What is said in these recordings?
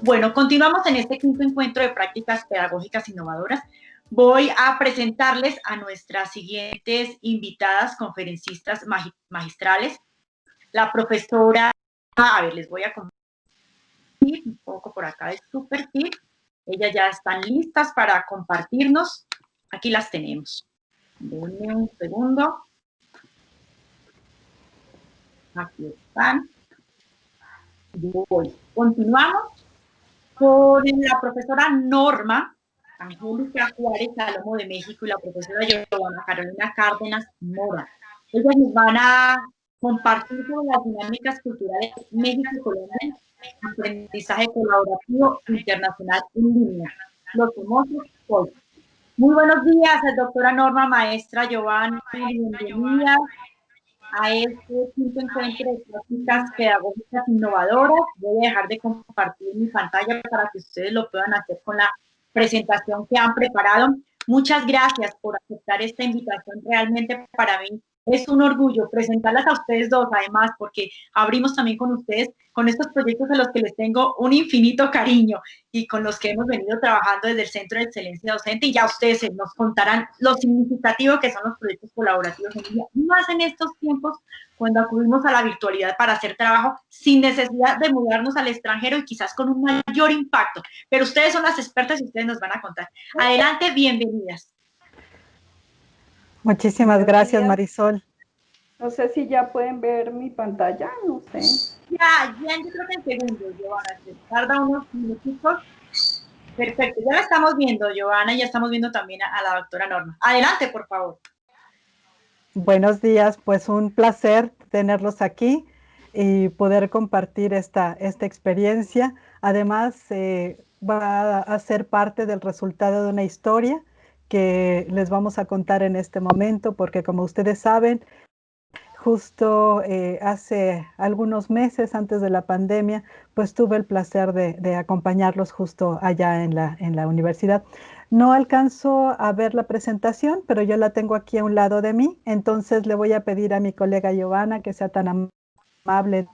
Bueno, continuamos en este quinto encuentro de prácticas pedagógicas innovadoras. Voy a presentarles a nuestras siguientes invitadas conferencistas magistrales. La profesora, a ver, les voy a compartir un poco por acá de su perfil. Ellas ya están listas para compartirnos. Aquí las tenemos. Denme un segundo. Aquí están. Voy. Continuamos con la profesora Norma Angélica Juárez Salomo de México y la profesora Giovanna Carolina Cárdenas Mora. Ellas nos van a compartir sobre las dinámicas culturales México-Colombia, aprendizaje colaborativo internacional en línea, los famosos hoy. Muy buenos días, doctora Norma, maestra Giovanna, bienvenida a este quinto encuentro de prácticas pedagógicas innovadoras. Voy a dejar de compartir mi pantalla para que ustedes lo puedan hacer con la presentación que han preparado. Muchas gracias por aceptar esta invitación. Realmente para mí es un orgullo presentarlas a ustedes dos, además, porque abrimos también con ustedes, con estos proyectos a los que les tengo un infinito cariño y con los que hemos venido trabajando desde el Centro de Excelencia Docente, y ya ustedes nos contarán lo significativo que son los proyectos colaborativos en línea, más en estos tiempos cuando acudimos a la virtualidad para hacer trabajo sin necesidad de mudarnos al extranjero y quizás con un mayor impacto. Pero ustedes son las expertas y ustedes nos van a contar. Adelante, bienvenidas. Muchísimas gracias, Marisol. No sé si ya pueden ver mi pantalla, no sé. Ya, yo creo que en segundos, Giovanna, tarda unos minutitos. Perfecto, ya la estamos viendo, Giovanna, y ya estamos viendo también a la doctora Norma. Adelante, por favor. Buenos días, pues un placer tenerlos aquí y poder compartir esta experiencia. Además, va a ser parte del resultado de una historia que les vamos a contar en este momento, porque como ustedes saben, justo hace algunos meses antes de la pandemia, pues tuve el placer de acompañarlos justo allá en la universidad. No alcanzo a ver la presentación, pero yo la tengo aquí a un lado de mí, entonces le voy a pedir a mi colega Giovanna que sea tan amable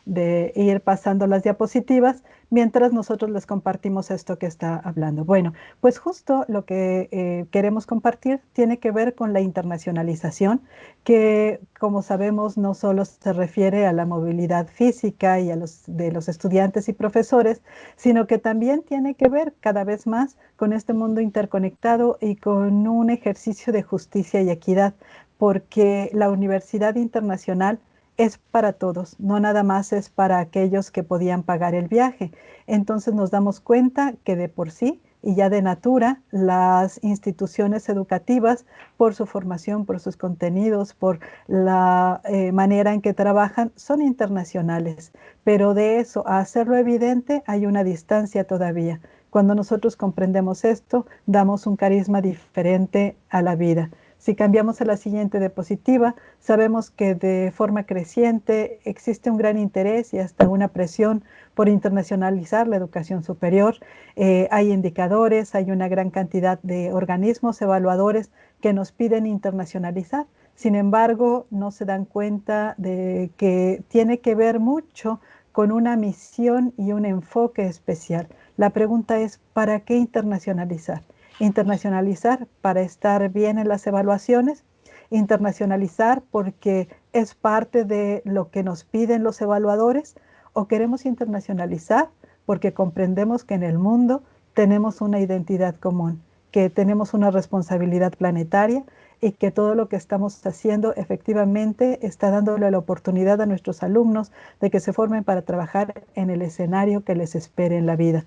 de ir pasando las diapositivas mientras nosotros les compartimos esto que está hablando. Bueno, pues justo lo que queremos compartir tiene que ver con la internacionalización, que como sabemos no solo se refiere a la movilidad física y de los estudiantes y profesores, sino que también tiene que ver cada vez más con este mundo interconectado y con un ejercicio de justicia y equidad, porque la universidad internacional es para todos, no nada más es para aquellos que podían pagar el viaje. Entonces nos damos cuenta que de por sí y ya de natura, las instituciones educativas, por su formación, por sus contenidos, por la manera en que trabajan, son internacionales. Pero de eso a hacerlo evidente hay una distancia todavía. Cuando nosotros comprendemos esto, damos un carisma diferente a la vida. Si cambiamos a la siguiente diapositiva, sabemos que de forma creciente existe un gran interés y hasta una presión por internacionalizar la educación superior. Hay indicadores, hay una gran cantidad de organismos evaluadores que nos piden internacionalizar. Sin embargo, no se dan cuenta de que tiene que ver mucho con una misión y un enfoque especial. La pregunta es, ¿para qué internacionalizar? Internacionalizar para estar bien en las evaluaciones, internacionalizar porque es parte de lo que nos piden los evaluadores, o queremos internacionalizar porque comprendemos que en el mundo tenemos una identidad común, que tenemos una responsabilidad planetaria y que todo lo que estamos haciendo efectivamente está dándole la oportunidad a nuestros alumnos de que se formen para trabajar en el escenario que les espere en la vida.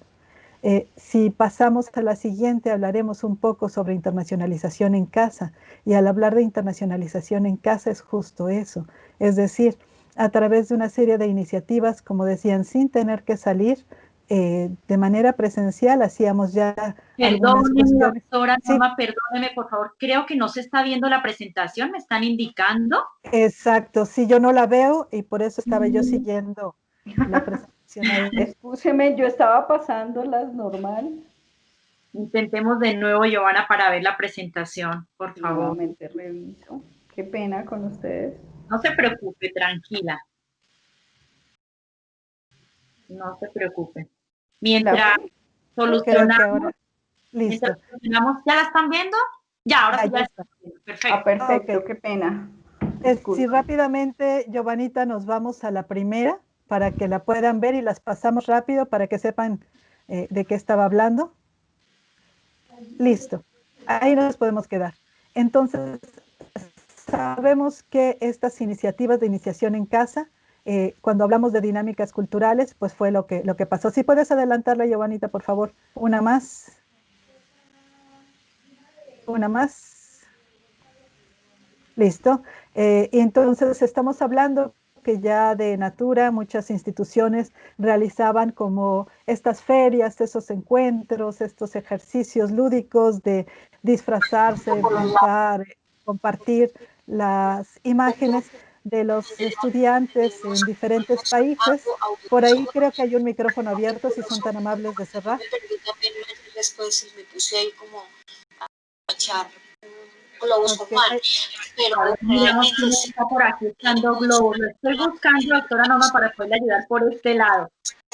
Si pasamos a la siguiente, hablaremos un poco sobre internacionalización en casa. Y al hablar de internacionalización en casa es justo eso. Es decir, a través de una serie de iniciativas, como decían, sin tener que salir de manera presencial, hacíamos ya algunas cuestiones. Doctora Norma, sí. Perdóneme, por favor. Creo que no se está viendo la presentación, ¿me están indicando? Exacto, sí, yo no la veo y por eso estaba yo siguiendo la presentación. Escúcheme, yo estaba pasándolas normal. Intentemos de nuevo, Giovanna, para ver la presentación, por favor. Nuevamente reviso. Qué pena con ustedes. No se preocupe, tranquila. No se preocupe. Mientras Creo que solucionamos, ahora, listo. ¿ya la están viendo? Ya, ahora sí Ya ya está. están viendo. Perfecto. Perfecto, Ok. qué pena. Si Disculpa. rápidamente, Giovanita, nos vamos a la primera para que la puedan ver y las pasamos rápido para que sepan de qué estaba hablando. Listo. Ahí nos podemos quedar. Entonces, sabemos que estas iniciativas de iniciación en casa, cuando hablamos de dinámicas culturales, pues fue lo que pasó. Si puedes adelantarla, Giovanita, por favor. Una más. Una más. Listo. Y entonces estamos hablando que ya de Natura muchas instituciones realizaban como estas ferias, esos encuentros, estos ejercicios lúdicos de disfrazarse, pintar, compartir las imágenes de los estudiantes en diferentes países. Por ahí creo que hay un micrófono abierto, si son tan amables de cerrar. Después me puse ahí como a echar globos con Okay. pan, pero Miremos realmente quién está por aquí echando globos. Lo estoy buscando, doctora Norma, para poderle ayudar por este lado.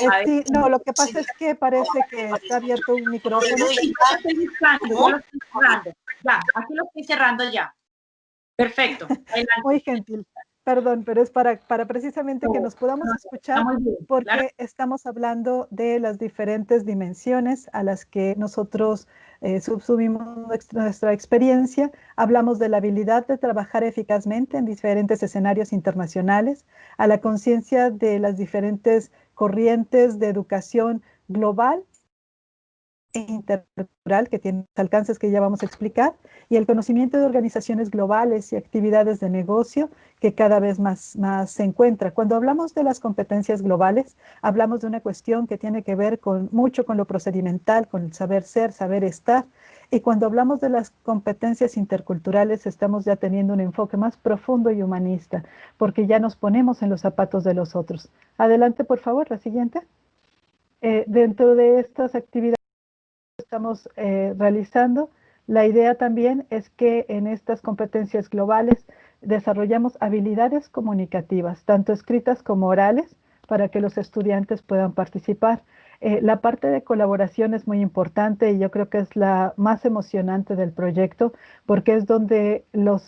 A ver. Sí, no, lo que pasa es que parece que está abierto un micrófono. Sí, yo lo estoy buscando, yo lo estoy cerrando. Ya, aquí lo estoy cerrando ya. Perfecto. Adelante. Muy gentil. Perdón, pero es para precisamente que nos podamos No, está escuchar, muy bien, claro. porque estamos hablando de las diferentes dimensiones a las que nosotros subsumimos nuestra experiencia. Hablamos de la habilidad de trabajar eficazmente en diferentes escenarios internacionales, a la conciencia de las diferentes corrientes de educación global e intercultural que tiene alcances que ya vamos a explicar, y el conocimiento de organizaciones globales y actividades de negocio que cada vez más se encuentra. Cuando hablamos de las competencias globales, hablamos de una cuestión que tiene que ver mucho con lo procedimental, con el saber ser, saber estar, y cuando hablamos de las competencias interculturales estamos ya teniendo un enfoque más profundo y humanista, porque ya nos ponemos en los zapatos de los otros. Adelante, por favor, la siguiente. Dentro de estas actividades estamos realizando, la idea también es que en estas competencias globales desarrollamos habilidades comunicativas, tanto escritas como orales, para que los estudiantes puedan participar. La parte de colaboración es muy importante y yo creo que es la más emocionante del proyecto, porque es donde los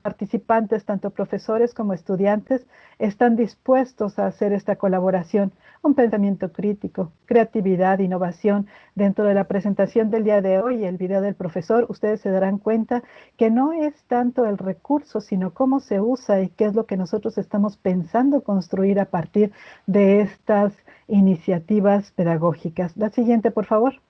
participantes, tanto profesores como estudiantes, están dispuestos a hacer esta colaboración, un pensamiento crítico, creatividad, innovación. Dentro de la presentación del día de hoy, el video del profesor, ustedes se darán cuenta que no es tanto el recurso, sino cómo se usa y qué es lo que nosotros estamos pensando construir a partir de estas iniciativas pedagógicas. La siguiente, por favor.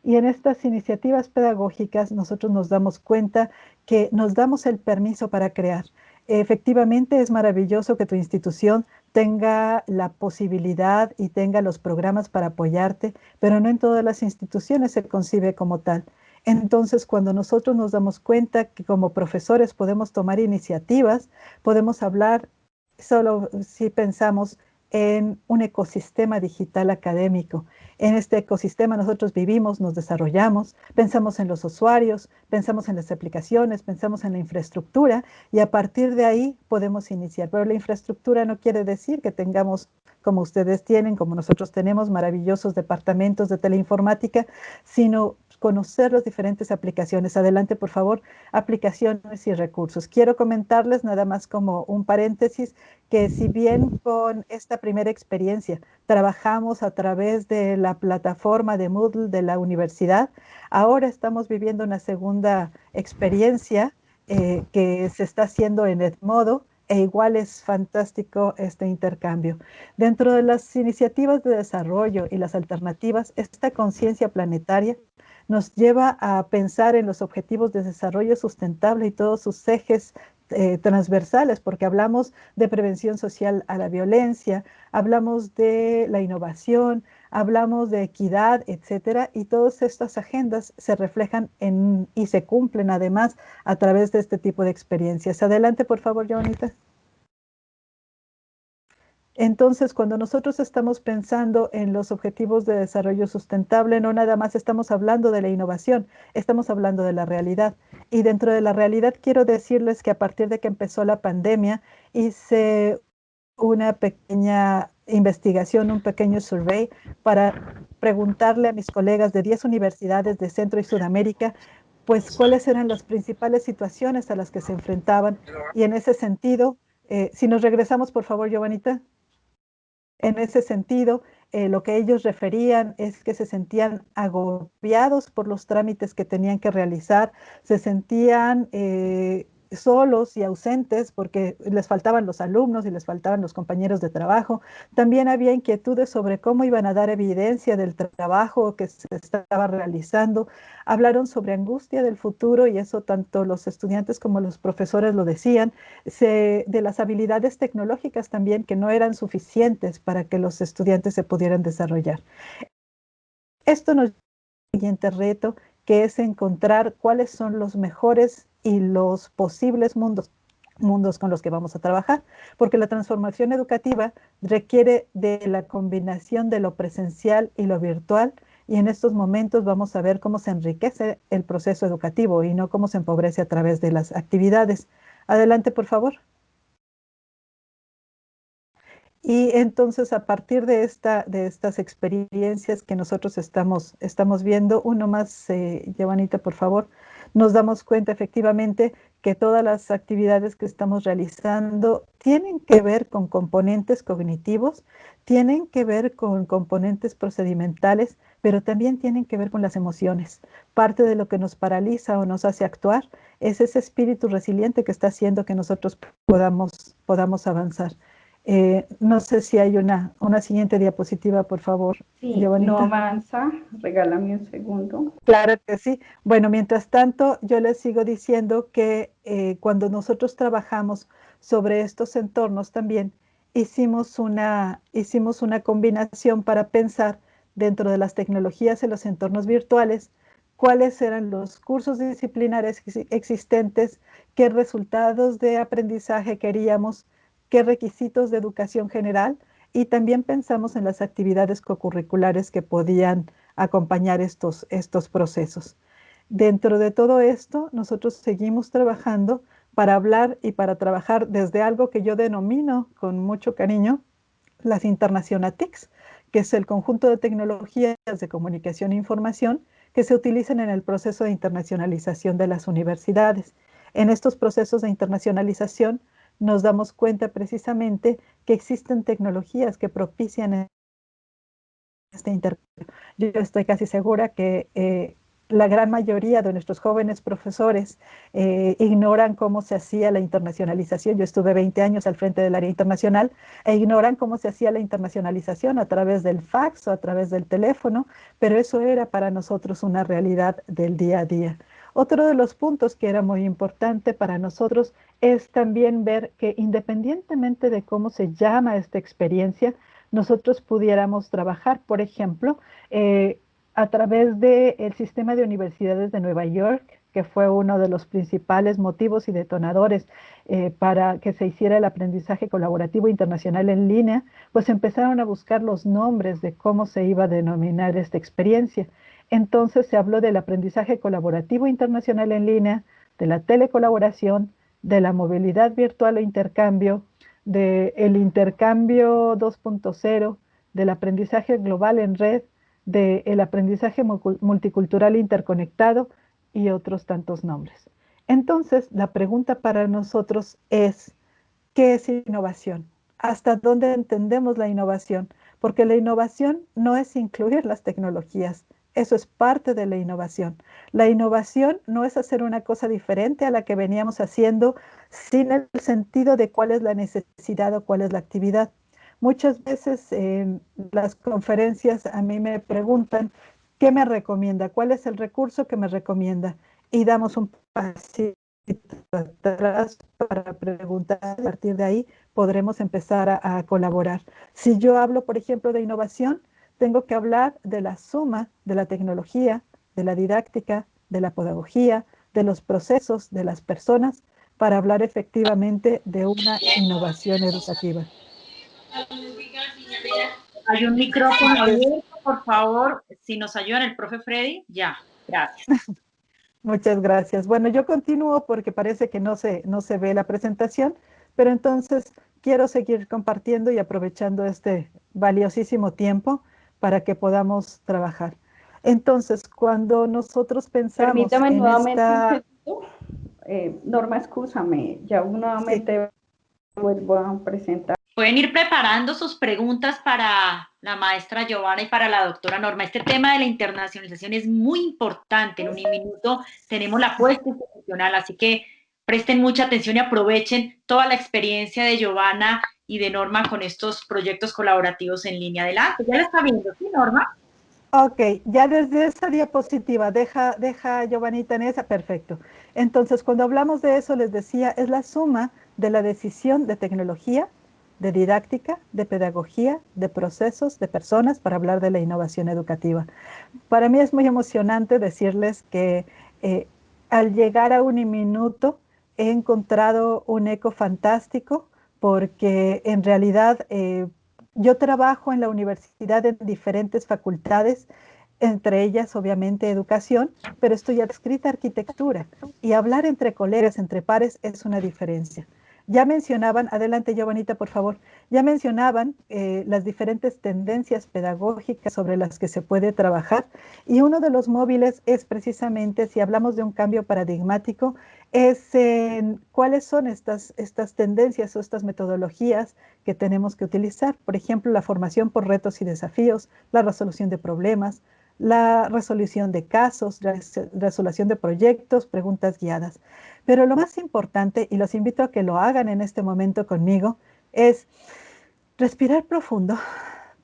Y en estas iniciativas pedagógicas nosotros nos damos cuenta que nos damos el permiso para crear. Efectivamente es maravilloso que tu institución tenga la posibilidad y tenga los programas para apoyarte, pero no en todas las instituciones se concibe como tal. Entonces, cuando nosotros nos damos cuenta que como profesores podemos tomar iniciativas, podemos hablar solo si pensamos en un ecosistema digital académico. En este ecosistema nosotros vivimos, nos desarrollamos, pensamos en los usuarios, pensamos en las aplicaciones, pensamos en la infraestructura y a partir de ahí podemos iniciar. Pero la infraestructura no quiere decir que tengamos, como ustedes tienen, como nosotros tenemos, maravillosos departamentos de teleinformática, sino conocer las diferentes aplicaciones. Adelante, por favor, aplicaciones y recursos. Quiero comentarles nada más como un paréntesis que si bien con esta primera experiencia trabajamos a través de la plataforma de Moodle de la universidad, ahora estamos viviendo una segunda experiencia que se está haciendo en Edmodo, e igual es fantástico este intercambio. Dentro de las iniciativas de desarrollo y las alternativas, esta conciencia planetaria nos lleva a pensar en los objetivos de desarrollo sustentable y todos sus ejes transversales, porque hablamos de prevención social a la violencia, hablamos de la innovación, hablamos de equidad, etcétera, y todas estas agendas se reflejan y se cumplen además a través de este tipo de experiencias. Adelante, por favor, Joanita. Entonces, cuando nosotros estamos pensando en los objetivos de desarrollo sustentable, no nada más estamos hablando de la innovación, estamos hablando de la realidad. Y dentro de la realidad quiero decirles que a partir de que empezó la pandemia, hice una pequeña investigación, un pequeño survey para preguntarle a mis colegas de 10 universidades de Centro y Sudamérica, pues cuáles eran las principales situaciones a las que se enfrentaban. Y en ese sentido, si nos regresamos, por favor, Giovanita. En ese sentido, lo que ellos referían es que se sentían agobiados por los trámites que tenían que realizar, se sentían solos y ausentes porque les faltaban los alumnos y les faltaban los compañeros de trabajo. También había inquietudes sobre cómo iban a dar evidencia del trabajo que se estaba realizando. Hablaron sobre angustia del futuro y eso tanto los estudiantes como los profesores lo decían, de las habilidades tecnológicas también que no eran suficientes para que los estudiantes se pudieran desarrollar. Esto nos lleva al siguiente reto, que es encontrar cuáles son los mejores y los posibles mundos con los que vamos a trabajar, porque la transformación educativa requiere de la combinación de lo presencial y lo virtual, y en estos momentos vamos a ver cómo se enriquece el proceso educativo y no cómo se empobrece a través de las actividades. Adelante, por favor. Y entonces, a partir de estas experiencias que nosotros estamos viendo, uno más, Giovanita, por favor, nos damos cuenta efectivamente que todas las actividades que estamos realizando tienen que ver con componentes cognitivos, tienen que ver con componentes procedimentales, pero también tienen que ver con las emociones. Parte de lo que nos paraliza o nos hace actuar es ese espíritu resiliente que está haciendo que nosotros podamos avanzar. No sé si hay una siguiente diapositiva, por favor, Sí, Giovanita. no avanza, regálame un segundo. Claro que sí. Bueno, mientras tanto, yo les sigo diciendo que cuando nosotros trabajamos sobre estos entornos también, hicimos una combinación para pensar dentro de las tecnologías en los entornos virtuales, cuáles eran los cursos disciplinares existentes, qué resultados de aprendizaje queríamos, qué requisitos de educación general, y también pensamos en las actividades cocurriculares que podían acompañar estos procesos. Dentro de todo esto, nosotros seguimos trabajando para hablar y para trabajar desde algo que yo denomino con mucho cariño las Internacionatics, que es el conjunto de tecnologías de comunicación e información que se utilizan en el proceso de internacionalización de las universidades. En estos procesos de internacionalización nos damos cuenta precisamente que existen tecnologías que propician este intercambio. Yo estoy casi segura que la gran mayoría de nuestros jóvenes profesores ignoran cómo se hacía la internacionalización. Yo estuve 20 años al frente del área internacional e ignoran cómo se hacía la internacionalización a través del fax o a través del teléfono, pero eso era para nosotros una realidad del día a día. Otro de los puntos que era muy importante para nosotros es también ver que independientemente de cómo se llama esta experiencia, nosotros pudiéramos trabajar, por ejemplo, a través del sistema de universidades de Nueva York, que fue uno de los principales motivos y detonadores para que se hiciera el aprendizaje colaborativo internacional en línea, pues empezaron a buscar los nombres de cómo se iba a denominar esta experiencia. Entonces se habló del aprendizaje colaborativo internacional en línea, de la telecolaboración, de la movilidad virtual e intercambio, del intercambio 2.0, del aprendizaje global en red, del aprendizaje multicultural interconectado y otros tantos nombres. Entonces, la pregunta para nosotros es, ¿qué es innovación? ¿Hasta dónde entendemos la innovación? Porque la innovación no es incluir las tecnologías, eso es parte de la innovación. La innovación no es hacer una cosa diferente a la que veníamos haciendo sin el sentido de cuál es la necesidad o cuál es la actividad. Muchas veces en las conferencias a mí me preguntan, ¿qué me recomienda? ¿Cuál es el recurso que me recomienda? Y damos un pasito atrás para preguntar, a partir de ahí podremos empezar a colaborar. Si yo hablo, por ejemplo, de innovación, tengo que hablar de la suma de la tecnología, de la didáctica, de la pedagogía, de los procesos, de las personas, para hablar efectivamente de una innovación educativa. Hay un micrófono abierto, por favor, si nos ayudan el profe Freddy, ya, gracias. Muchas gracias. Bueno, yo continúo porque parece que no se ve la presentación, pero entonces quiero seguir compartiendo y aprovechando este valiosísimo tiempo para que podamos trabajar. Entonces, cuando nosotros pensamos Permítame en nuevamente un esta... segundo. Norma, escúchame, ya nuevamente vuelvo a presentar. Pueden ir preparando sus preguntas para la maestra Giovanna y para la doctora Norma. Este tema de la internacionalización es muy importante. En un minuto tenemos la puesta institucional, así que presten mucha atención y aprovechen toda la experiencia de Giovanna y de Norma con estos proyectos colaborativos en línea. Adelante, ya la está viendo, ¿sí, Norma? Ok, ya desde esa diapositiva, deja Giovanita en esa, perfecto. Entonces, cuando hablamos de eso, les decía, es la suma de la decisión de tecnología, de didáctica, de pedagogía, de procesos, de personas, para hablar de la innovación educativa. Para mí es muy emocionante decirles que al llegar a Uniminuto he encontrado un eco fantástico porque en realidad yo trabajo en la universidad en diferentes facultades, entre ellas obviamente educación, pero estoy adscrita a arquitectura y hablar entre colegas, entre pares es una diferencia. Ya mencionaban, adelante Giovanita, por favor, ya mencionaban las diferentes tendencias pedagógicas sobre las que se puede trabajar y uno de los móviles es precisamente, si hablamos de un cambio paradigmático, es cuáles son estas tendencias o estas metodologías que tenemos que utilizar. Por ejemplo, la formación por retos y desafíos, la resolución de problemas, la resolución de casos, la resolución de proyectos, preguntas guiadas. Pero lo más importante, y los invito a que lo hagan en este momento conmigo, es respirar profundo,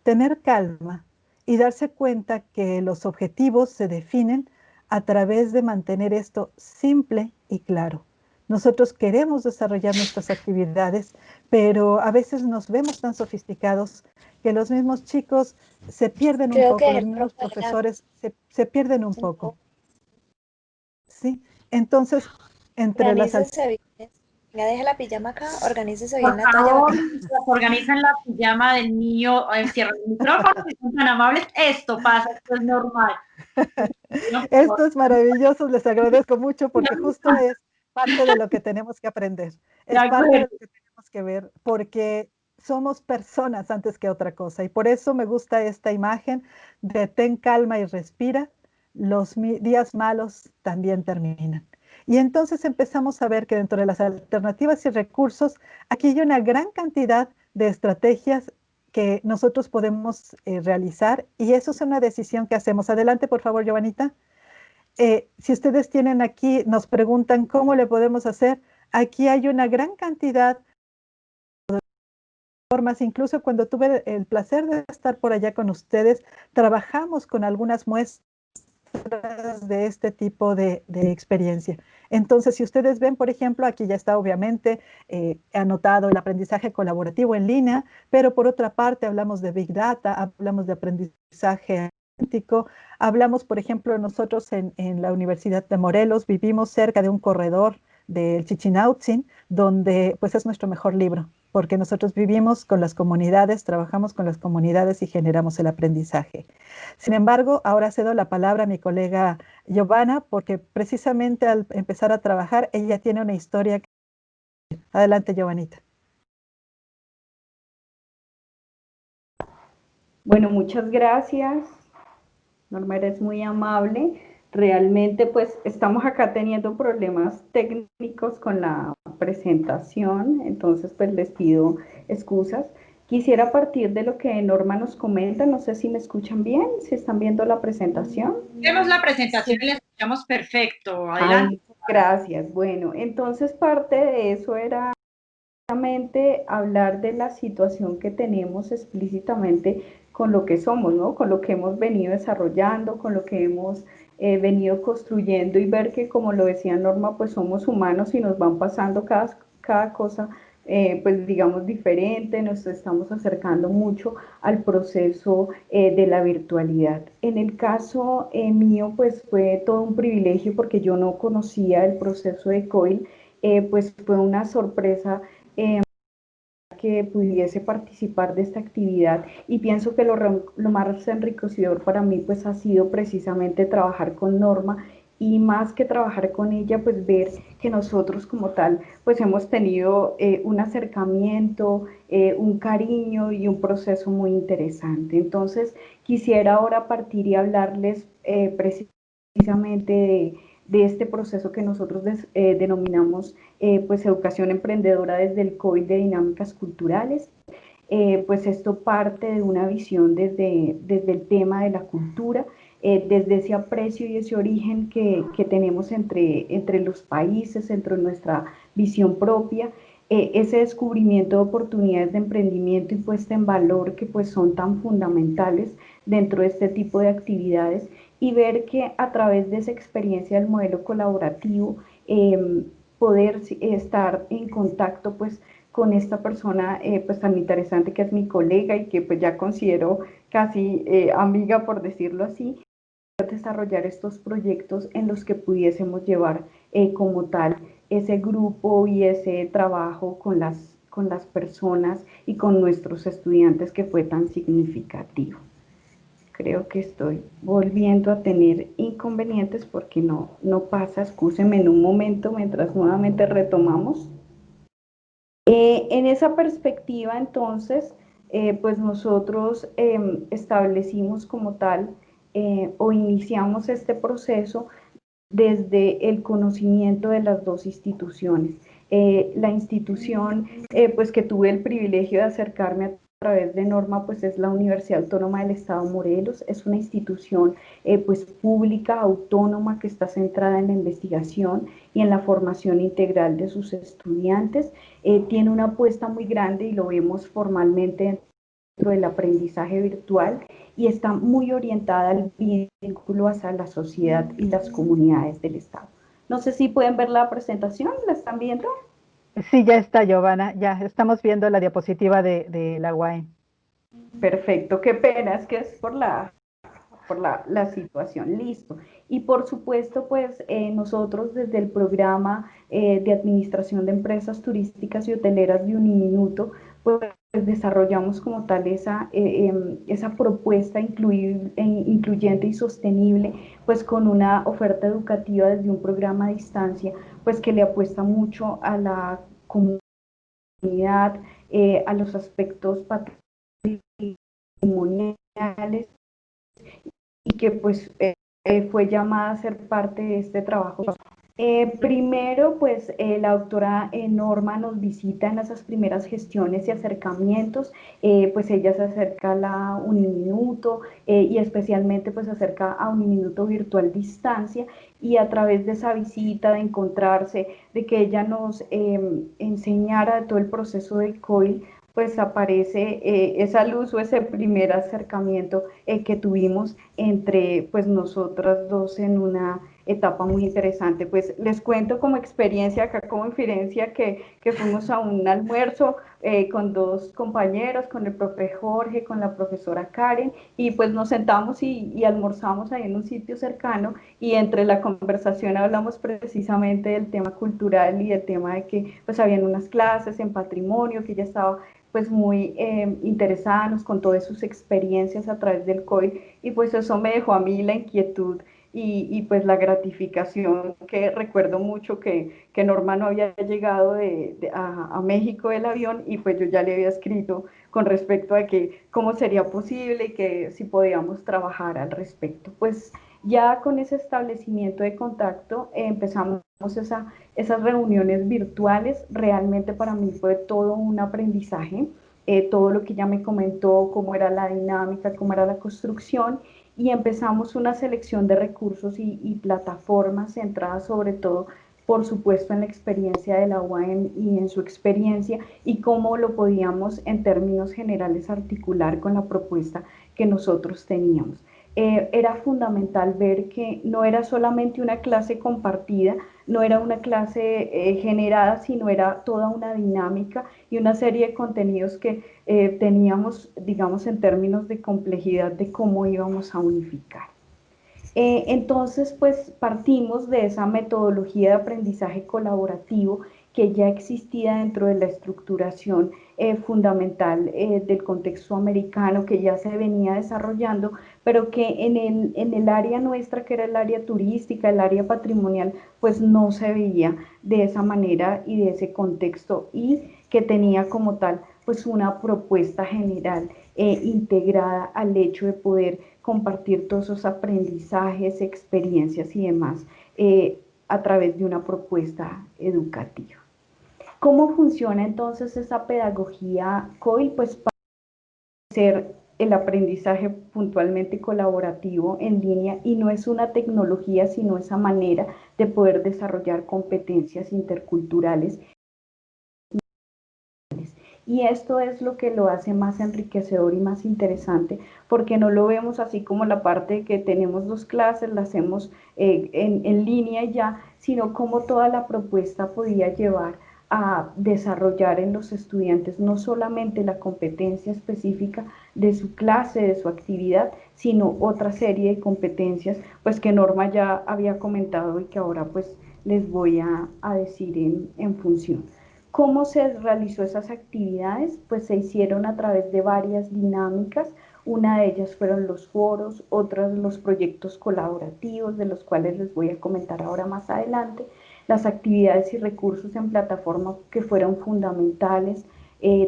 tener calma y darse cuenta que los objetivos se definen a través de mantener esto simple y claro. Nosotros queremos desarrollar nuestras actividades, pero a veces nos vemos tan sofisticados que los mismos chicos se pierden un poco, los mismos profesores se pierden un poco. ¿Sí? Entonces, entre las... Organícese bien. Ya deja la pijama acá, organícese Por bien la toalla. favor, organizan la pijama del niño, cierran el micrófono, si son tan amables, esto pasa, esto es normal. Esto es maravilloso, les agradezco mucho porque justo es parte de lo que tenemos que aprender. Es parte de lo que tenemos que ver porque somos personas antes que otra cosa y por eso me gusta esta imagen de ten calma y respira, los días malos también terminan. Y entonces empezamos a ver que dentro de las alternativas y recursos, aquí hay una gran cantidad de estrategias que nosotros podemos realizar y eso es una decisión que hacemos. Adelante, por favor, Giovanita. Si ustedes tienen aquí, nos preguntan cómo le podemos hacer, aquí hay una gran cantidad de formas, incluso cuando tuve el placer de estar por allá con ustedes, trabajamos con algunas muestras de este tipo de experiencia. Entonces, si ustedes ven, por ejemplo, aquí ya está obviamente anotado el aprendizaje colaborativo en línea, pero por otra parte hablamos de Big Data, hablamos de aprendizaje auténtico, hablamos, por ejemplo, nosotros en la Universidad de Morelos vivimos cerca de un corredor del Chichinautzin, donde pues es nuestro mejor libro, porque nosotros vivimos con las comunidades, trabajamos con las comunidades y generamos el aprendizaje. Sin embargo, ahora cedo la palabra a mi colega Giovanna, porque precisamente al empezar a trabajar, ella tiene una historia. Adelante, Giovanita. Bueno, muchas gracias. Norma, eres muy amable. Realmente, pues, estamos acá teniendo problemas técnicos con la presentación, entonces, pues, les pido excusas. Quisiera partir de lo que Norma nos comenta, no sé si me escuchan bien, si están viendo la presentación. Vemos la presentación y la escuchamos perfecto. Adelante. Ay, gracias. Bueno, entonces parte de eso era hablar de la situación que tenemos explícitamente con lo que somos, ¿no? Con lo que hemos venido desarrollando, con lo que hemos venido construyendo y ver que, como lo decía Norma, pues somos humanos y nos van pasando cada cosa, pues digamos, diferente, nos estamos acercando mucho al proceso de la virtualidad. En el caso mío, pues fue todo un privilegio porque yo no conocía el proceso de COIL, pues fue una sorpresa que pudiese participar de esta actividad y pienso que lo más enriquecedor para mí pues ha sido precisamente trabajar con Norma y más que trabajar con ella, pues ver que nosotros como tal, pues hemos tenido un acercamiento, un cariño y un proceso muy interesante. Entonces, quisiera ahora partir y hablarles precisamente de este proceso que nosotros denominamos pues educación emprendedora desde el COVID de dinámicas culturales. Pues esto parte de una visión desde el tema de la cultura, desde ese aprecio y ese origen que tenemos entre los países, entre nuestra visión propia, ese descubrimiento de oportunidades de emprendimiento y puesta en valor que pues son tan fundamentales dentro de este tipo de actividades, y ver que a través de esa experiencia del modelo colaborativo, poder estar en contacto pues con esta persona pues tan interesante que es mi colega y que pues ya considero casi amiga, por decirlo así, desarrollar estos proyectos en los que pudiésemos llevar como tal ese grupo y ese trabajo con las personas y con nuestros estudiantes, que fue tan significativo. Creo que estoy volviendo a tener inconvenientes porque no pasa, excúsenme en un momento mientras nuevamente retomamos. En esa perspectiva, entonces, pues nosotros establecimos como tal o iniciamos este proceso desde el conocimiento de las dos instituciones. La institución pues que tuve el privilegio de acercarme a través de Norma, pues es la Universidad Autónoma del Estado Morelos. Es una institución pues pública, autónoma, que está centrada en la investigación y en la formación integral de sus estudiantes. Tiene una apuesta muy grande, y lo vemos formalmente dentro del aprendizaje virtual, y está muy orientada al vínculo hacia la sociedad y las comunidades del Estado. No sé si pueden ver la presentación, ¿la están viendo? Sí, ya está, Giovanna, ya estamos viendo la diapositiva de la UAM. Perfecto, qué pena, es que es por la situación, listo. Y por supuesto, pues nosotros desde el programa de administración de empresas turísticas y hoteleras de Uniminuto, pues desarrollamos como tal esa propuesta incluyente y sostenible, pues con una oferta educativa desde un programa a distancia, pues que le apuesta mucho a la comunidad, a los aspectos patrimoniales, y que pues fue llamada a ser parte de este trabajo. Primero, pues la doctora Norma nos visita en esas primeras gestiones y acercamientos, pues ella se acerca a la Uniminuto y especialmente pues se acerca a Uniminuto Virtual Distancia, y a través de esa visita, de encontrarse, de que ella nos enseñara de todo el proceso del COIL, pues aparece esa luz o ese primer acercamiento que tuvimos entre pues nosotras dos en una etapa muy interesante. Pues les cuento como experiencia acá como inferencia que fuimos a un almuerzo con dos compañeros, con el profe Jorge, con la profesora Karen, y pues nos sentamos y almorzamos ahí en un sitio cercano, y entre la conversación hablamos precisamente del tema cultural y del tema de que pues habían unas clases en patrimonio, que ella estaba pues muy interesada, nos contó de sus experiencias a través del COVID, y pues eso me dejó a mí la inquietud y pues la gratificación, que recuerdo mucho que Norma no había llegado a México del avión, y pues yo ya le había escrito con respecto a que cómo sería posible y que si podíamos trabajar al respecto. Pues ya con ese establecimiento de contacto empezamos esas reuniones virtuales. Realmente para mí fue todo un aprendizaje, todo lo que ella me comentó, cómo era la dinámica, cómo era la construcción, y empezamos una selección de recursos y plataformas centradas sobre todo, por supuesto, en la experiencia de la UAM y en su experiencia, y cómo lo podíamos en términos generales articular con la propuesta que nosotros teníamos. Era fundamental ver que no era solamente una clase compartida, no era una clase generada, sino era toda una dinámica y una serie de contenidos que teníamos, digamos, en términos de complejidad de cómo íbamos a unificar. Entonces, pues partimos de esa metodología de aprendizaje colaborativo, que ya existía dentro de la estructuración fundamental del contexto americano, que ya se venía desarrollando, pero que en el área nuestra, que era el área turística, el área patrimonial, pues no se veía de esa manera y de ese contexto, y que tenía como tal pues una propuesta general integrada al hecho de poder compartir todos esos aprendizajes, experiencias y demás a través de una propuesta educativa. ¿Cómo funciona entonces esa pedagogía COIL? Pues para ser el aprendizaje puntualmente colaborativo en línea, y no es una tecnología, sino esa manera de poder desarrollar competencias interculturales. Y esto es lo que lo hace más enriquecedor y más interesante, porque no lo vemos así como la parte que tenemos dos clases, la hacemos en línea y ya, sino como toda la propuesta podía llevar a desarrollar en los estudiantes no solamente la competencia específica de su clase, de su actividad, sino otra serie de competencias, pues que Norma ya había comentado y que ahora pues les voy a decir en función. ¿Cómo se realizó esas actividades? Pues se hicieron a través de varias dinámicas. Una de ellas fueron los foros, otras los proyectos colaborativos, de los cuales les voy a comentar ahora más adelante, las actividades y recursos en plataforma que fueron fundamentales.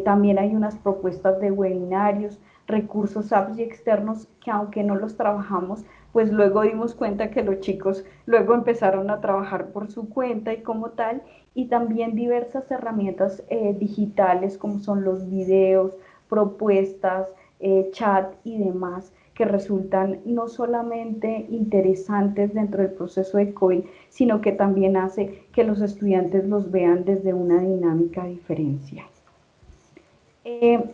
También hay unas propuestas de webinarios, recursos apps y externos que, aunque no los trabajamos, pues luego dimos cuenta que los chicos luego empezaron a trabajar por su cuenta y como tal, y también diversas herramientas digitales como son los videos, propuestas, chat y demás, que resultan no solamente interesantes dentro del proceso de COIL, sino que también hace que los estudiantes los vean desde una dinámica diferencial. En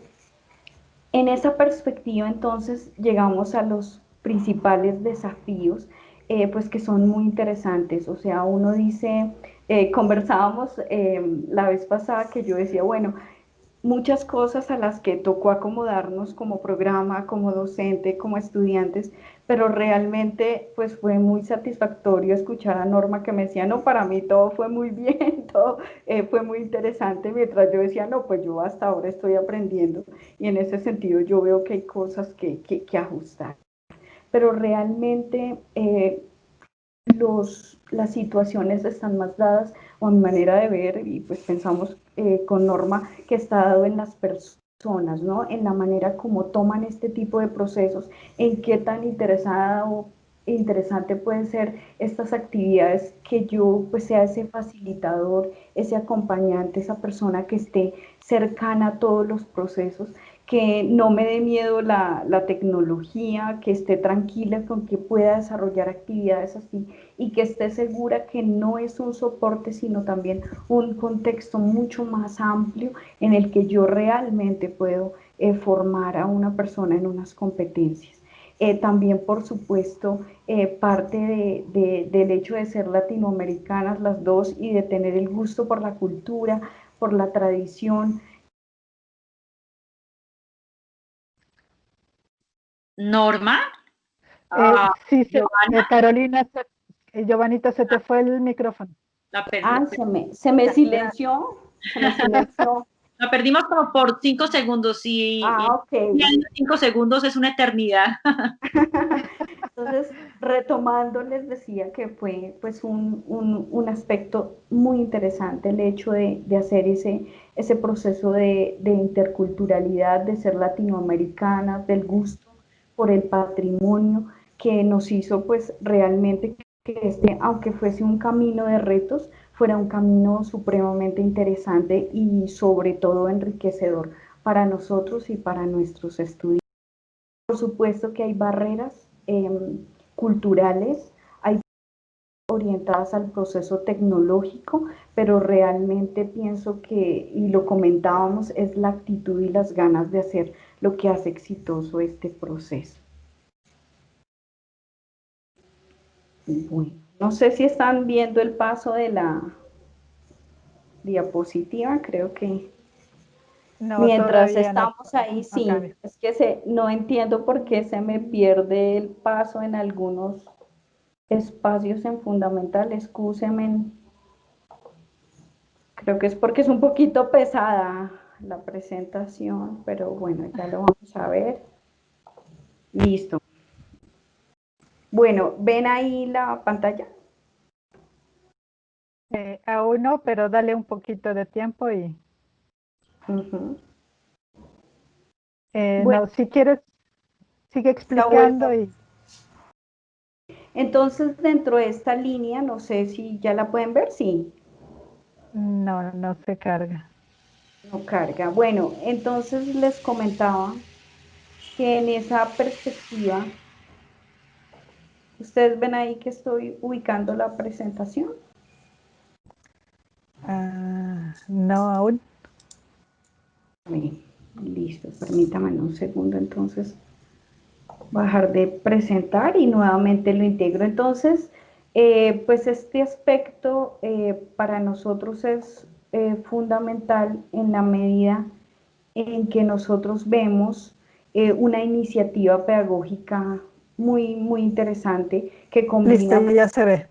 esa perspectiva, entonces, llegamos a los principales desafíos, pues que son muy interesantes. O sea, uno dice, conversábamos la vez pasada que yo decía, bueno, muchas cosas a las que tocó acomodarnos como programa, como docente, como estudiantes, pero realmente pues fue muy satisfactorio escuchar a Norma que me decía, no, para mí todo fue muy bien, todo fue muy interesante, mientras yo decía, no, pues yo hasta ahora estoy aprendiendo, y en ese sentido yo veo que hay cosas que ajustar. Pero realmente las situaciones están más dadas, o a mi manera de ver, y pues pensamos con Norma, que está dado en las personas, ¿no? En la manera como toman este tipo de procesos, en qué tan interesada o interesante pueden ser estas actividades, que yo pues sea ese facilitador, ese acompañante, esa persona que esté cercana a todos los procesos, que no me dé miedo la tecnología, que esté tranquila con que pueda desarrollar actividades así, y que esté segura que no es un soporte, sino también un contexto mucho más amplio en el que yo realmente puedo formar a una persona en unas competencias. También, por supuesto, parte del hecho de ser latinoamericanas las dos y de tener el gusto por la cultura, por la tradición. Norma, Sí, Giovanna, Carolina, Giovanita, se te fue el micrófono. la, per- Ah, la se me silenció, se me silenció. la perdimos como por 5 segundos Ah, ok. y 5 segundos es una eternidad. Entonces, retomando, les decía que fue pues un aspecto muy interesante el hecho de hacer ese proceso de interculturalidad, de ser latinoamericanas, del gusto por el patrimonio, que nos hizo pues realmente que aunque fuese un camino de retos, fuera un camino supremamente interesante y sobre todo enriquecedor para nosotros y para nuestros estudiantes. Por supuesto que hay barreras culturales, hay orientadas al proceso tecnológico, pero realmente pienso que, y lo comentábamos, es la actitud y las ganas de hacer lo que hace exitoso este proceso. Bueno, no sé si están viendo el paso de la diapositiva, creo que No, mientras todavía no. estamos ahí, No sí, cambia. es que no entiendo por qué se me pierde el paso en algunos espacios en fundamental, excúsenme. Creo que es porque es un poquito pesada la presentación, pero bueno, ya lo vamos a ver. Listo. Bueno, ¿ven ahí la pantalla? Aún no, pero dale un poquito de tiempo y Ujú. Bueno, no, si quieres, sigue la vuelta. explicando y Entonces, dentro de esta línea, no sé si ya la pueden ver, sí, no, no se carga. no carga. Bueno, entonces les comentaba que en esa perspectiva, ustedes ven ahí que estoy ubicando la presentación. Ah, no, aún. Bien, listo, permítame un segundo entonces bajar de presentar y nuevamente lo integro. Entonces, pues este aspecto para nosotros es fundamental en la medida en que nosotros vemos una iniciativa pedagógica muy interesante que Listo, combina ya se ve.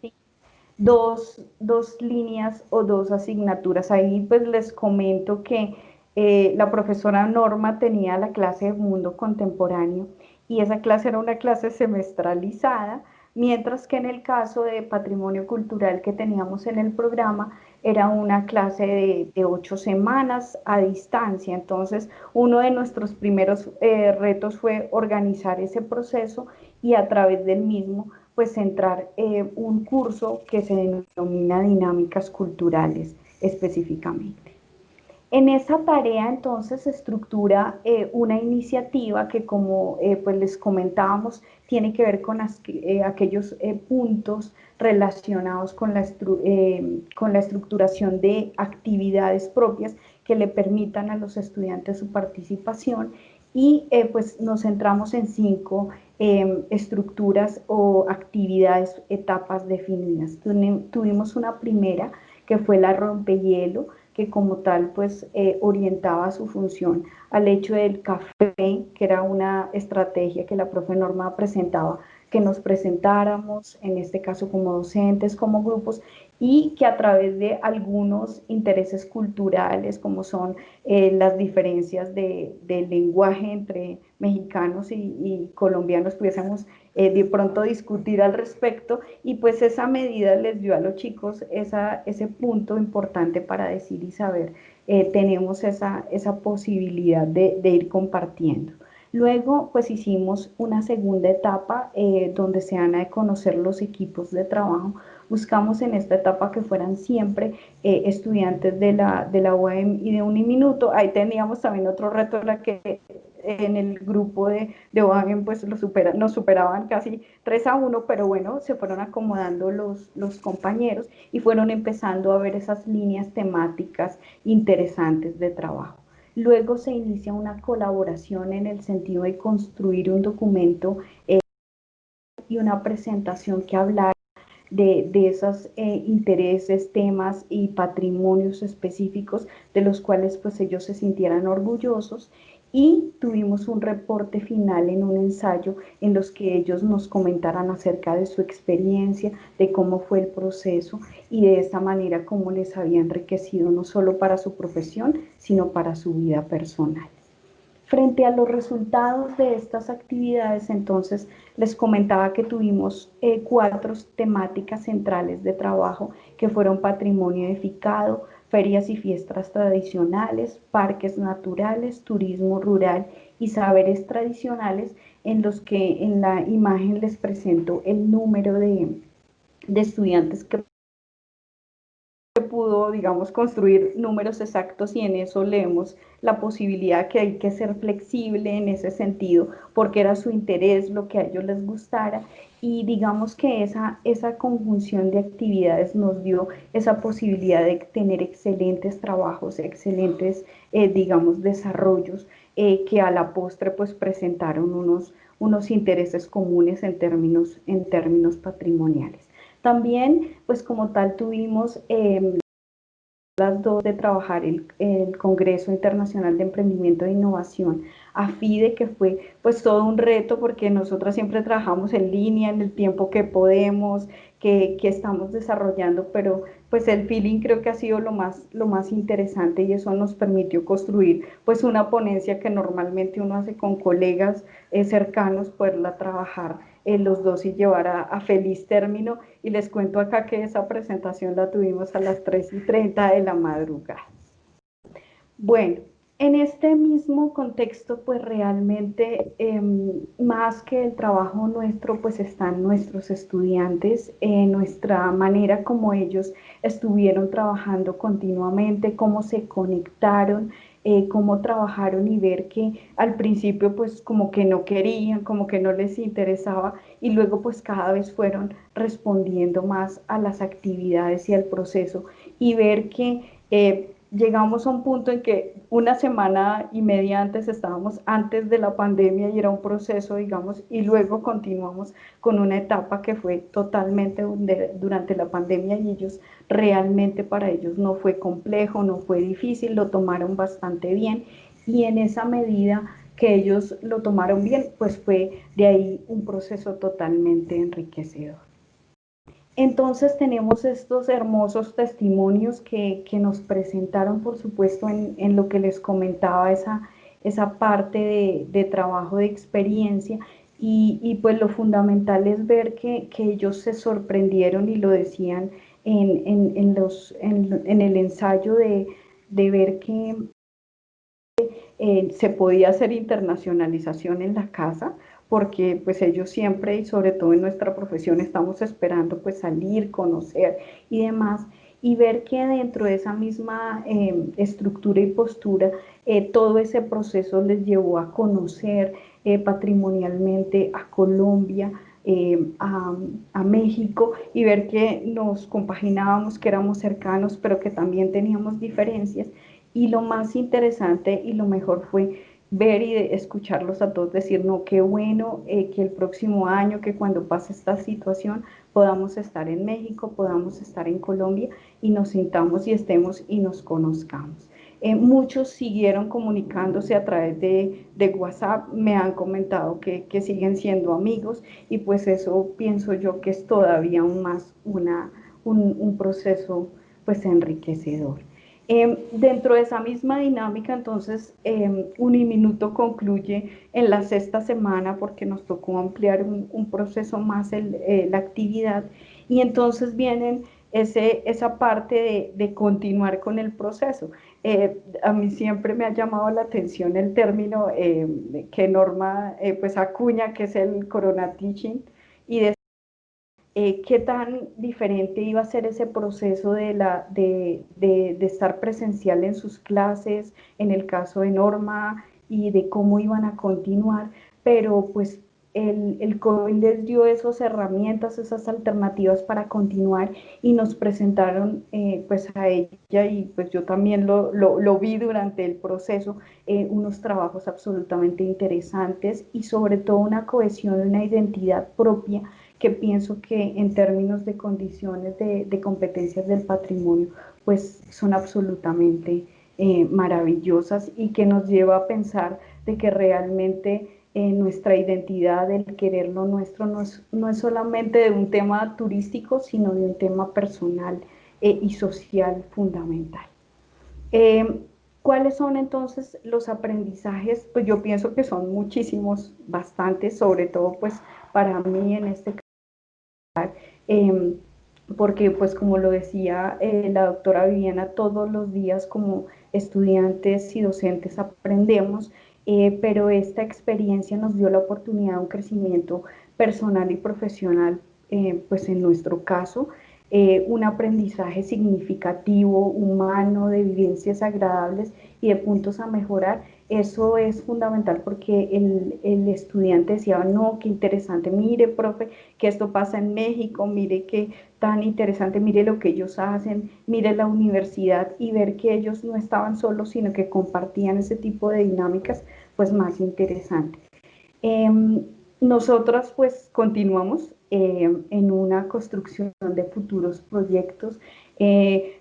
dos líneas o dos asignaturas. Ahí pues les comento que la profesora Norma tenía la clase de Mundo Contemporáneo y esa clase era una clase semestralizada, mientras que en el caso de Patrimonio Cultural que teníamos en el programa era una clase de 8 semanas a distancia. Entonces, uno de nuestros primeros retos fue organizar ese proceso y a través del mismo pues entrar un curso que se denomina dinámicas culturales específicamente. En esa tarea entonces se estructura una iniciativa que como pues les comentábamos tiene que ver con aquellos puntos relacionados con la estructuración de actividades propias que le permitan a los estudiantes su participación y pues nos centramos en 5 estructuras o actividades, etapas definidas. Tuvimos una primera que fue la rompehielo, que como tal pues orientaba su función al hecho del café, que era una estrategia que la profe Norma presentaba, que nos presentáramos, en este caso como docentes, como grupos, y que a través de algunos intereses culturales, como son las diferencias de lenguaje entre mexicanos y colombianos, pudiésemos de pronto discutir al respecto y pues esa medida les dio a los chicos ese punto importante para decir y saber, tenemos esa posibilidad de ir compartiendo. Luego, pues hicimos una segunda etapa donde se van a conocer los equipos de trabajo. Buscamos en esta etapa que fueran siempre estudiantes de la UAM y de Uniminuto. Ahí teníamos también otro reto, era que en el grupo de UAM pues nos superaban casi 3-1, pero bueno, se fueron acomodando los compañeros y fueron empezando a ver esas líneas temáticas interesantes de trabajo. Luego se inicia una colaboración en el sentido de construir un documento y una presentación que hablara de esos intereses, temas y patrimonios específicos de los cuales pues ellos se sintieran orgullosos y tuvimos un reporte final en un ensayo en los que ellos nos comentaran acerca de su experiencia, de cómo fue el proceso y de esta manera cómo les había enriquecido no solo para su profesión, sino para su vida personal. Frente a los resultados de estas actividades, entonces les comentaba que tuvimos 4 temáticas centrales de trabajo que fueron patrimonio edificado, ferias y fiestas tradicionales, parques naturales, turismo rural y saberes tradicionales, en los que en la imagen les presento el número de estudiantes que pudo, digamos, construir números exactos y en eso leemos la posibilidad que hay que ser flexible en ese sentido, porque era su interés, lo que a ellos les gustara y digamos que esa conjunción de actividades nos dio esa posibilidad de tener excelentes trabajos, excelentes, digamos, desarrollos que a la postre pues presentaron unos intereses comunes en términos patrimoniales. También, pues como tal, tuvimos las dos de trabajar el Congreso Internacional de Emprendimiento e Innovación a FIDE, que fue pues todo un reto porque nosotras siempre trabajamos en línea, en el tiempo que podemos, que estamos desarrollando, pero pues el feeling creo que ha sido lo más interesante y eso nos permitió construir pues una ponencia que normalmente uno hace con colegas cercanos, poderla trabajar los dos y llevar a feliz término. Y les cuento acá que esa presentación la tuvimos a las 3:30 de la madrugada. Bueno, en este mismo contexto, pues realmente más que el trabajo nuestro, pues están nuestros estudiantes, nuestra manera como ellos estuvieron trabajando continuamente, cómo se conectaron, cómo trabajaron y ver que al principio pues como que no querían, como que no les interesaba y luego pues cada vez fueron respondiendo más a las actividades y al proceso y ver que llegamos a un punto en que una semana y media antes estábamos antes de la pandemia y era un proceso, digamos, y luego continuamos con una etapa que fue totalmente durante la pandemia y ellos realmente para ellos no fue complejo, no fue difícil, lo tomaron bastante bien y en esa medida que ellos lo tomaron bien, pues fue de ahí un proceso totalmente enriquecedor. Entonces tenemos estos hermosos testimonios que nos presentaron, por supuesto, en lo que les comentaba, esa parte de trabajo de experiencia y pues lo fundamental es ver que ellos se sorprendieron y lo decían en el ensayo de ver que se podía hacer internacionalización en la casa, porque pues ellos siempre y sobre todo en nuestra profesión estamos esperando pues salir, conocer y demás, y ver que dentro de esa misma estructura y postura, todo ese proceso les llevó a conocer patrimonialmente a Colombia, a México y ver que nos compaginábamos, que éramos cercanos, pero que también teníamos diferencias. Y lo más interesante y lo mejor fue ver y escucharlos a todos decir, no, qué bueno que el próximo año, que cuando pase esta situación, podamos estar en México, podamos estar en Colombia y nos sintamos y estemos y nos conozcamos. Muchos siguieron comunicándose a través de WhatsApp, me han comentado que siguen siendo amigos y pues eso pienso yo que es todavía aún más un proceso pues enriquecedor. Dentro de esa misma dinámica, entonces, Uniminuto concluye en la sexta semana porque nos tocó ampliar un proceso más la actividad y entonces vienen esa parte de continuar con el proceso. A mí siempre me ha llamado la atención el término que Norma pues acuña, que es el Corona Teaching, y qué tan diferente iba a ser ese proceso de estar presencial en sus clases, en el caso de Norma, y de cómo iban a continuar, pero pues el COVID les dio esas herramientas, esas alternativas para continuar y nos presentaron pues a ella y pues yo también lo vi durante el proceso, unos trabajos absolutamente interesantes y sobre todo una cohesión, una identidad propia que pienso que en términos de condiciones de competencias del patrimonio, pues son absolutamente maravillosas y que nos lleva a pensar de que realmente nuestra identidad, el querer lo nuestro, no es solamente de un tema turístico, sino de un tema personal y social fundamental. ¿Cuáles son entonces los aprendizajes? Pues yo pienso que son muchísimos, bastantes, sobre todo pues para mí en este eh, porque pues como lo decía la doctora Viviana, todos los días como estudiantes y docentes aprendemos, pero esta experiencia nos dio la oportunidad de un crecimiento personal y profesional, pues en nuestro caso, un aprendizaje significativo, humano, de vivencias agradables y de puntos a mejorar. Eso es fundamental porque el estudiante decía, no, qué interesante, mire, profe, que esto pasa en México, mire qué tan interesante, mire lo que ellos hacen, mire la universidad y ver que ellos no estaban solos, sino que compartían ese tipo de dinámicas, pues más interesante. Nosotras pues continuamos en una construcción de futuros proyectos.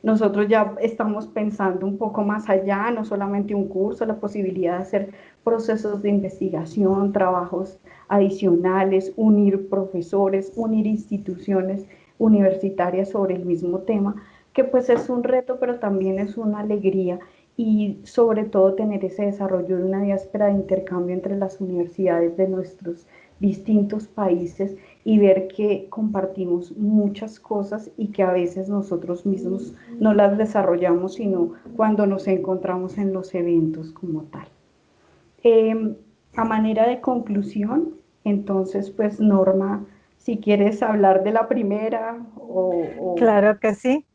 Nosotros ya estamos pensando un poco más allá, no solamente un curso, la posibilidad de hacer procesos de investigación, trabajos adicionales, unir profesores, unir instituciones universitarias sobre el mismo tema, que pues es un reto, pero también es una alegría y sobre todo tener ese desarrollo de una diáspora de intercambio entre las universidades de nuestros distintos países y ver que compartimos muchas cosas y que a veces nosotros mismos no las desarrollamos, sino cuando nos encontramos en los eventos como tal. A manera de conclusión, entonces, pues Norma, si quieres hablar de la primera o... Claro que sí.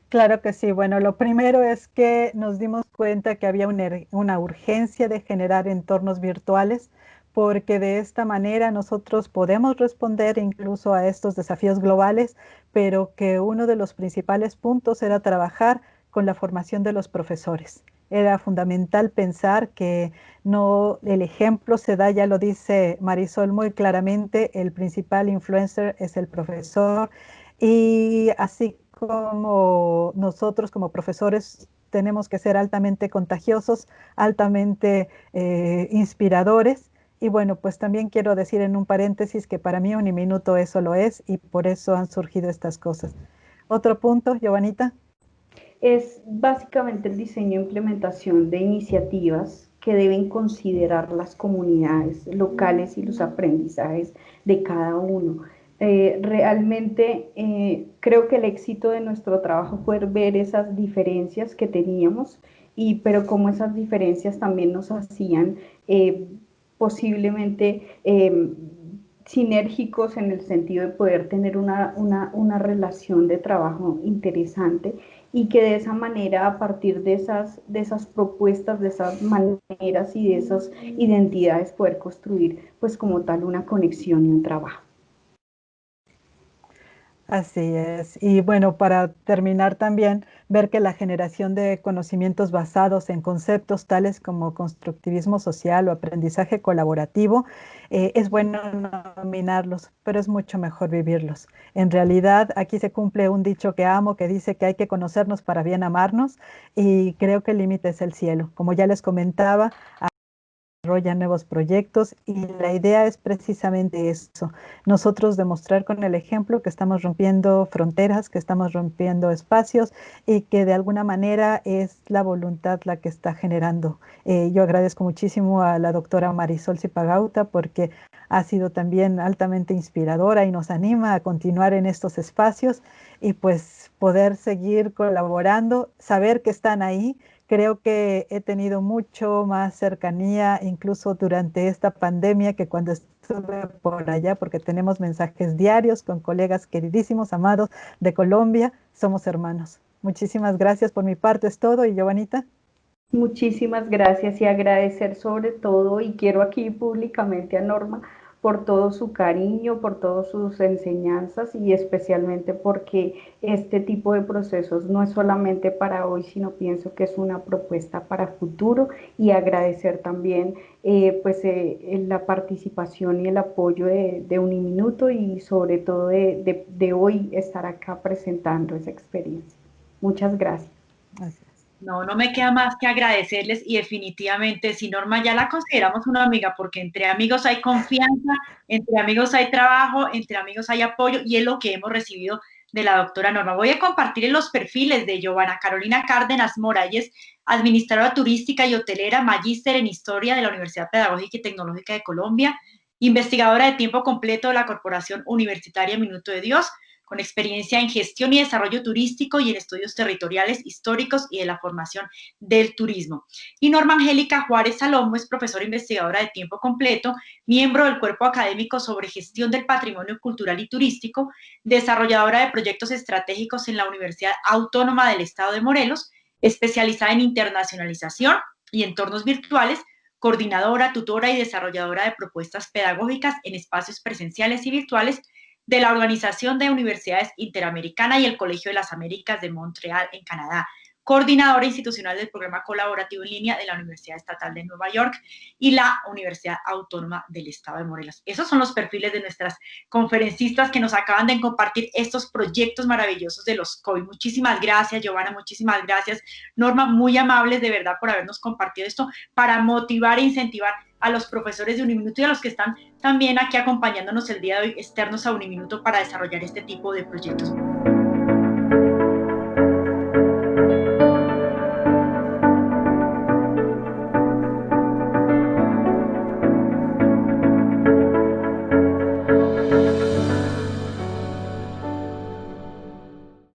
Claro que sí. Bueno, lo primero es que nos dimos cuenta que había una urgencia de generar entornos virtuales, porque de esta manera nosotros podemos responder incluso a estos desafíos globales, pero que uno de los principales puntos era trabajar con la formación de los profesores. Era fundamental pensar que no, el ejemplo se da, ya lo dice Marisol muy claramente, el principal influencer es el profesor y así como nosotros como profesores tenemos que ser altamente contagiosos, altamente inspiradores. Y bueno, pues también quiero decir en un paréntesis que para mí Uniminuto eso lo es y por eso han surgido estas cosas. Otro punto, Giovanita. Es básicamente el diseño e implementación de iniciativas que deben considerar las comunidades locales y los aprendizajes de cada uno. Realmente creo que el éxito de nuestro trabajo fue ver esas diferencias que teníamos, pero como esas diferencias también nos hacían posiblemente sinérgicos en el sentido de poder tener una relación de trabajo interesante y que de esa manera, a partir de esas propuestas, de esas maneras y de esas identidades, poder construir pues como tal una conexión y un trabajo. Así es. Y bueno, para terminar también, ver que la generación de conocimientos basados en conceptos tales como constructivismo social o aprendizaje colaborativo, es bueno nominarlos, pero es mucho mejor vivirlos. En realidad, aquí se cumple un dicho que amo que dice que hay que conocernos para bien amarnos y creo que el límite es el cielo. Como ya les comentaba, desarrollan nuevos proyectos y la idea es precisamente eso, nosotros demostrar con el ejemplo que estamos rompiendo fronteras, que estamos rompiendo espacios y que de alguna manera es la voluntad la que está generando. Yo agradezco muchísimo a la doctora Marisol Zipagauta porque ha sido también altamente inspiradora y nos anima a continuar en estos espacios y pues poder seguir colaborando, saber que están ahí. Creo que he tenido mucho más cercanía incluso durante esta pandemia que cuando estuve por allá, porque tenemos mensajes diarios con colegas queridísimos, amados de Colombia. Somos hermanos. Muchísimas gracias por mi parte, es todo. ¿Y Giovanita? Muchísimas gracias y agradecer sobre todo, y quiero aquí públicamente a Norma por todo su cariño, por todas sus enseñanzas y especialmente porque este tipo de procesos no es solamente para hoy, sino pienso que es una propuesta para futuro y agradecer también la participación y el apoyo de Uniminuto y sobre todo de hoy estar acá presentando esa experiencia. Muchas gracias. Gracias. No, no me queda más que agradecerles y definitivamente, si Norma ya la consideramos una amiga, porque entre amigos hay confianza, entre amigos hay trabajo, entre amigos hay apoyo y es lo que hemos recibido de la doctora Norma. Voy a compartir en los perfiles de Giovanna Carolina Cárdenas Mora, ella es administradora turística y hotelera, magíster en historia de la Universidad Pedagógica y Tecnológica de Colombia, investigadora de tiempo completo de la Corporación Universitaria Minuto de Dios, con experiencia en gestión y desarrollo turístico y en estudios territoriales, históricos y de la formación del turismo. Y Norma Angélica Juárez Salomo es profesora investigadora de tiempo completo, miembro del Cuerpo Académico sobre Gestión del Patrimonio Cultural y Turístico, desarrolladora de proyectos estratégicos en la Universidad Autónoma del Estado de Morelos, especializada en internacionalización y entornos virtuales, coordinadora, tutora y desarrolladora de propuestas pedagógicas en espacios presenciales y virtuales de la Organización de Universidades Interamericana y el Colegio de las Américas de Montreal, en Canadá, coordinadora institucional del programa colaborativo en línea de la Universidad Estatal de Nueva York y la Universidad Autónoma del Estado de Morelos. Esos son los perfiles de nuestras conferencistas que nos acaban de compartir estos proyectos maravillosos de los COVID. Muchísimas gracias, Giovanna, muchísimas gracias, Norma, muy amables de verdad por habernos compartido esto para motivar e incentivar a los profesores de Uniminuto y a los que están también aquí acompañándonos el día de hoy externos a Uniminuto para desarrollar este tipo de proyectos.